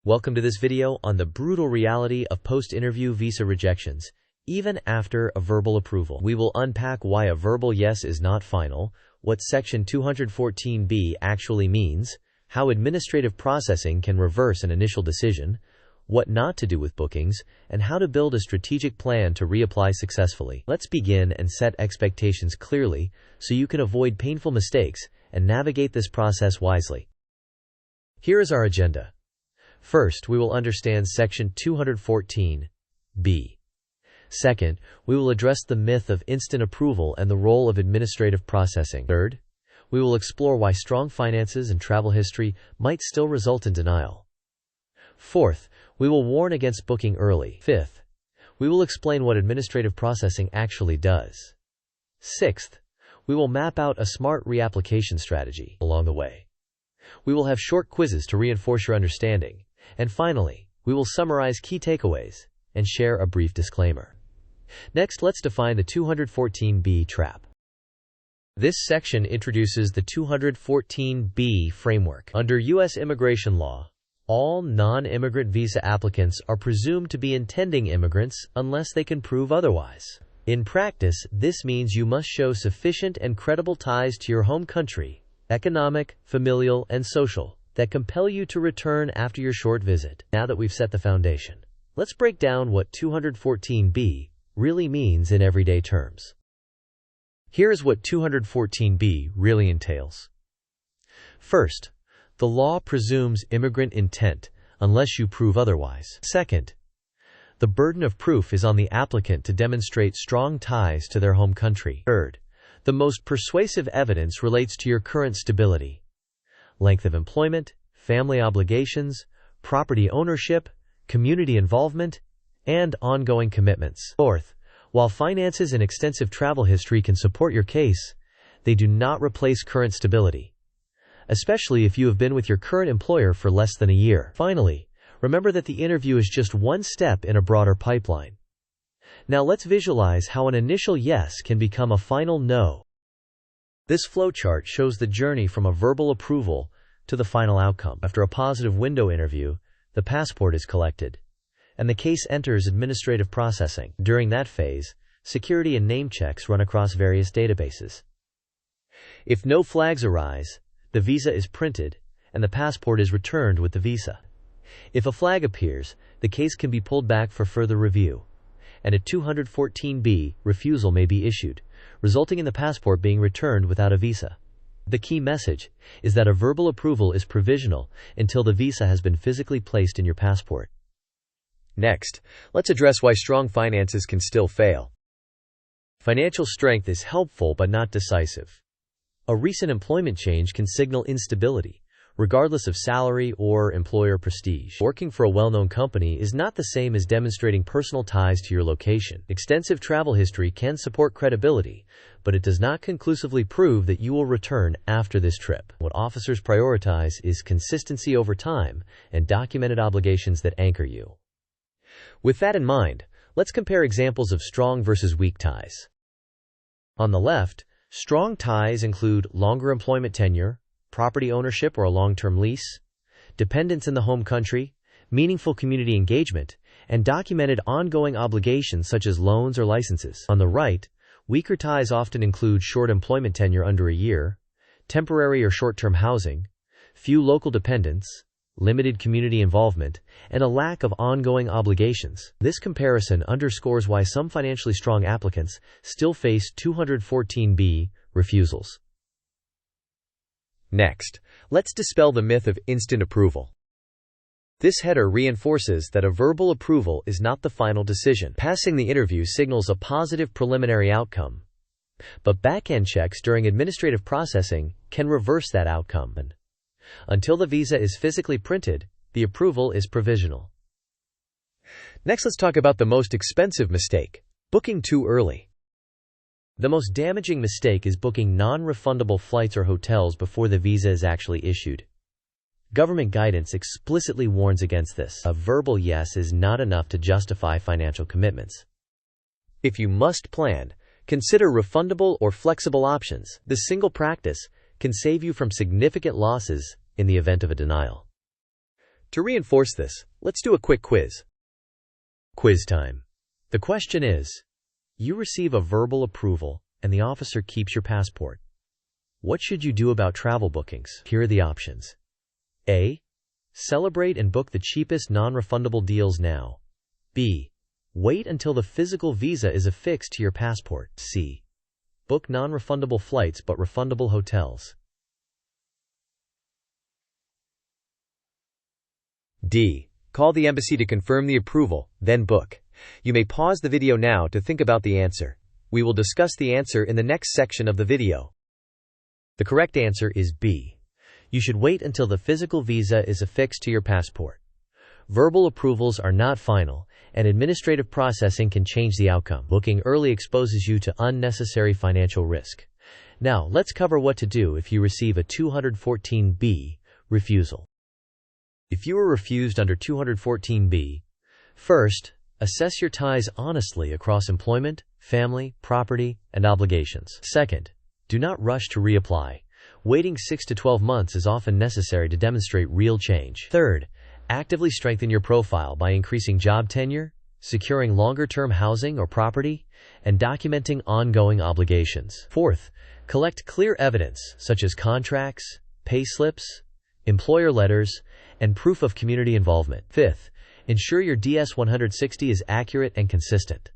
Welcome to this video on the brutal reality of post-interview visa rejections, even after a verbal approval. We will unpack why a verbal yes is not final, what Section 214B actually means, how administrative processing can reverse an initial decision, what not to do with bookings, and how to build a strategic plan to reapply successfully. Let's begin and set expectations clearly so you can avoid painful mistakes and navigate this process wisely. Here is our agenda. First, we will understand Section 214B. Second, we will address the myth of instant approval and the role of administrative processing. Third, we will explore why strong finances and travel history might still result in denial. Fourth, we will warn against booking early. Fifth, we will explain what administrative processing actually does. Sixth, we will map out a smart reapplication strategy. Along the way, we will have short quizzes to reinforce your understanding. And finally, we will summarize key takeaways and share a brief disclaimer. Next, let's define the 214B trap. This section introduces the 214B framework. Under U.S. immigration law, all non-immigrant visa applicants are presumed to be intending immigrants unless they can prove otherwise. In practice, this means you must show sufficient and credible ties to your home country, economic, familial, and social, that compel you to return after your short visit. Now that we've set the foundation, let's break down what 214B really means in everyday terms. Here's what 214B really entails. First, the law presumes immigrant intent unless you prove otherwise. Second, the burden of proof is on the applicant to demonstrate strong ties to their home country. Third, the most persuasive evidence relates to your current stability, length of employment, family obligations, property ownership, community involvement, and ongoing commitments. Fourth, while finances and extensive travel history can support your case, they do not replace current stability, especially if you have been with your current employer for less than a year. Finally, remember that the interview is just one step in a broader pipeline. Now let's visualize how an initial yes can become a final no. This flowchart shows the journey from a verbal approval to the final outcome. After a positive window interview, the passport is collected, and the case enters administrative processing. During that phase, security and name checks run across various databases. If no flags arise, the visa is printed, and the passport is returned with the visa. If a flag appears, the case can be pulled back for further review, and a 214B refusal may be issued, resulting in the passport being returned without a visa. The key message is that a verbal approval is provisional until the visa has been physically placed in your passport. Next, let's address why strong finances can still fail. Financial strength is helpful but not decisive. A recent employment change can signal instability, regardless of salary or employer prestige. Working for a well-known company is not the same as demonstrating personal ties to your location. Extensive travel history can support credibility, but it does not conclusively prove that you will return after this trip. What officers prioritize is consistency over time and documented obligations that anchor you. With that in mind, let's compare examples of strong versus weak ties. On the left, strong ties include longer employment tenure, property ownership or a long-term lease, dependence in the home country, meaningful community engagement, and documented ongoing obligations such as loans or licenses. On the right, weaker ties often include short employment tenure under a year, temporary or short-term housing, few local dependents, limited community involvement, and a lack of ongoing obligations. This comparison underscores why some financially strong applicants still face 214B refusals. Next, let's dispel the myth of instant approval. This header reinforces that a verbal approval is not the final decision. Passing the interview signals a positive preliminary outcome, but back-end checks during administrative processing can reverse that outcome. Until the visa is physically printed, the approval is provisional. Next, let's talk about the most expensive mistake: booking too early. The most damaging mistake is booking non-refundable flights or hotels before the visa is actually issued. Government guidance explicitly warns against this. A verbal yes is not enough to justify financial commitments. If you must plan, consider refundable or flexible options. This single practice can save you from significant losses in the event of a denial. To reinforce this, let's do a quick quiz. Quiz time. The question is, you receive a verbal approval and the officer keeps your passport. What should you do about travel bookings? Here are the options. A. Celebrate and book the cheapest non-refundable deals now. B. Wait until the physical visa is affixed to your passport. C. Book non-refundable flights but refundable hotels. D. Call the embassy to confirm the approval, then book. You may pause the video now to think about the answer. We will discuss the answer in the next section of the video. The correct answer is B. You should wait until the physical visa is affixed to your passport. Verbal approvals are not final, and administrative processing can change the outcome. Booking early exposes you to unnecessary financial risk. Now, let's cover what to do if you receive a 214B refusal. If you are refused under 214B, first, assess your ties honestly across employment, family, property, and obligations. Second, do not rush to reapply. Waiting 6 to 12 months is often necessary to demonstrate real change. Third, actively strengthen your profile by increasing job tenure, securing longer-term housing or property, and documenting ongoing obligations. Fourth, collect clear evidence such as contracts, pay slips, employer letters, and proof of community involvement. Fifth, ensure your DS-160 is accurate and consistent.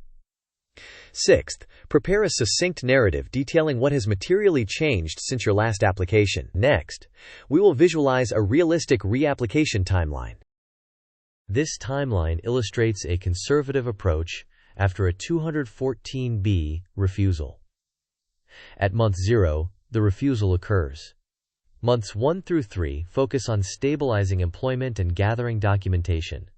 Sixth, prepare a succinct narrative detailing what has materially changed since your last application. Next, we will visualize a realistic reapplication timeline. This timeline illustrates a conservative approach after a 214B refusal. At month 0, the refusal occurs. Months 1 through 3 focus on stabilizing employment and gathering documentation.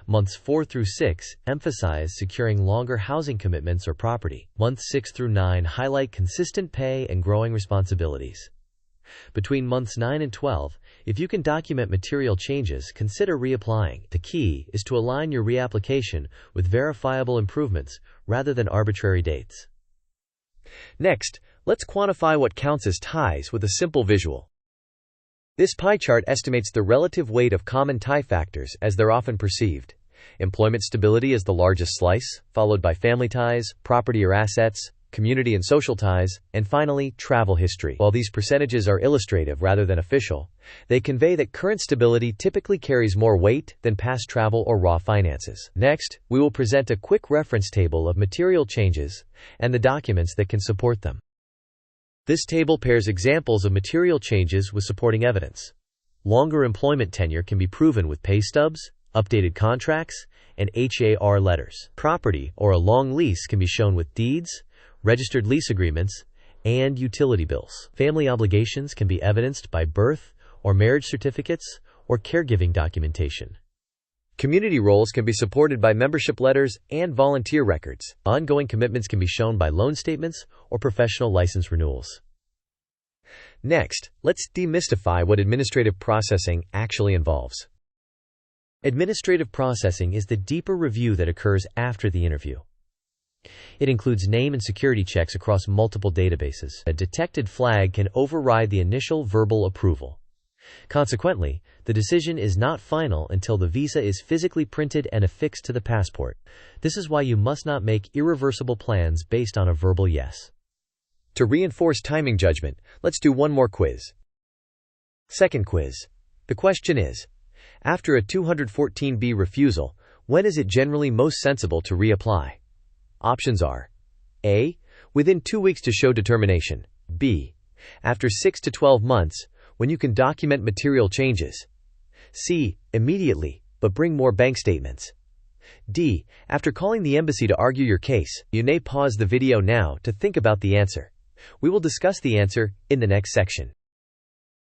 Months 4 through 6 emphasize securing longer housing commitments or property. Months 6 through 9 highlight consistent pay and growing responsibilities. Between months 9 and 12, if you can document material changes, consider reapplying. The key is to align your reapplication with verifiable improvements rather than arbitrary dates. Next, let's quantify what counts as ties with a simple visual. This pie chart estimates the relative weight of common tie factors as they're often perceived. Employment stability is the largest slice, followed by family ties, property or assets, community and social ties, and finally, travel history. While these percentages are illustrative rather than official, they convey that current stability typically carries more weight than past travel or raw finances. Next, we will present a quick reference table of material changes and the documents that can support them. This table pairs examples of material changes with supporting evidence. Longer employment tenure can be proven with pay stubs, updated contracts, and HAR letters. Property or a long lease can be shown with deeds, registered lease agreements, and utility bills. Family obligations can be evidenced by birth or marriage certificates or caregiving documentation. Community roles can be supported by membership letters and volunteer records. Ongoing commitments can be shown by loan statements or professional license renewals. Next, let's demystify what administrative processing actually involves. Administrative processing is the deeper review that occurs after the interview. It includes name and security checks across multiple databases. A detected flag can override the initial verbal approval. Consequently, the decision is not final until the visa is physically printed and affixed to the passport. This is why you must not make irreversible plans based on a verbal yes. To reinforce timing judgment, let's do one more quiz. Second quiz. The question is, after a 214B refusal, when is it generally most sensible to reapply? Options are A. Within 2 weeks to show determination. B. After 6 to 12 months, when you can document material changes. C. Immediately, but bring more bank statements. D. After calling the embassy to argue your case. You may pause the video now to think about the answer. We will discuss the answer in the next section.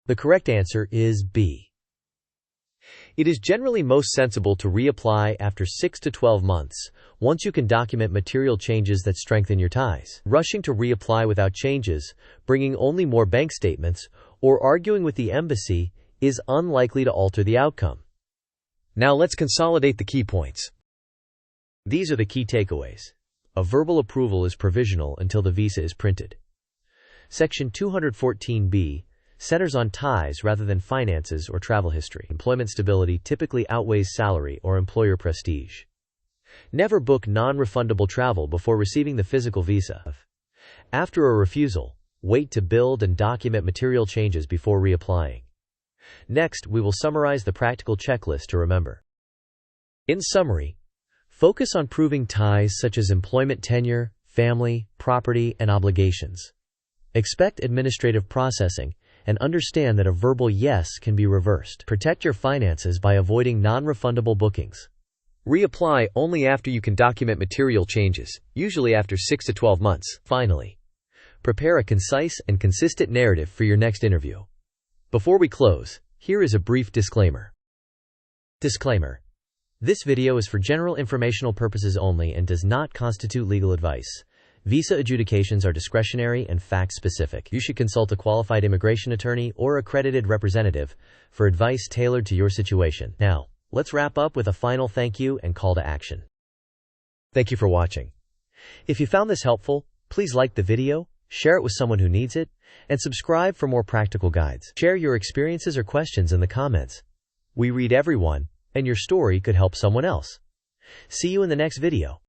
The correct answer is B. It is generally most sensible to reapply after 6 to 12 months, once you can document material changes that strengthen your ties. Rushing to reapply without changes, bringing only more bank statements, or arguing with the embassy is unlikely to alter the outcome. Now let's consolidate the key points. These are the key takeaways. A verbal approval is provisional until the visa is printed. Section 214B centers on ties rather than finances or travel history. Employment stability typically outweighs salary or employer prestige. Never book non-refundable travel before receiving the physical visa. After a refusal, wait to build and document material changes before reapplying. Next, we will summarize the practical checklist to remember. In summary, focus on proving ties such as employment tenure, family, property, and obligations. Expect administrative processing and understand that a verbal yes can be reversed. Protect your finances by avoiding non-refundable bookings. Reapply only after you can document material changes, usually after 6 to 12 months. Finally, prepare a concise and consistent narrative for your next interview. Before we close, here is a brief disclaimer. Disclaimer. This video is for general informational purposes only and does not constitute legal advice. Visa adjudications are discretionary and fact-specific. You should consult a qualified immigration attorney or accredited representative for advice tailored to your situation. Now, let's wrap up with a final thank you and call to action. Thank you for watching. If you found this helpful, please like the video, share it with someone who needs it, and subscribe for more practical guides. Share your experiences or questions in the comments. We read everyone, and your story could help someone else. See you in the next video.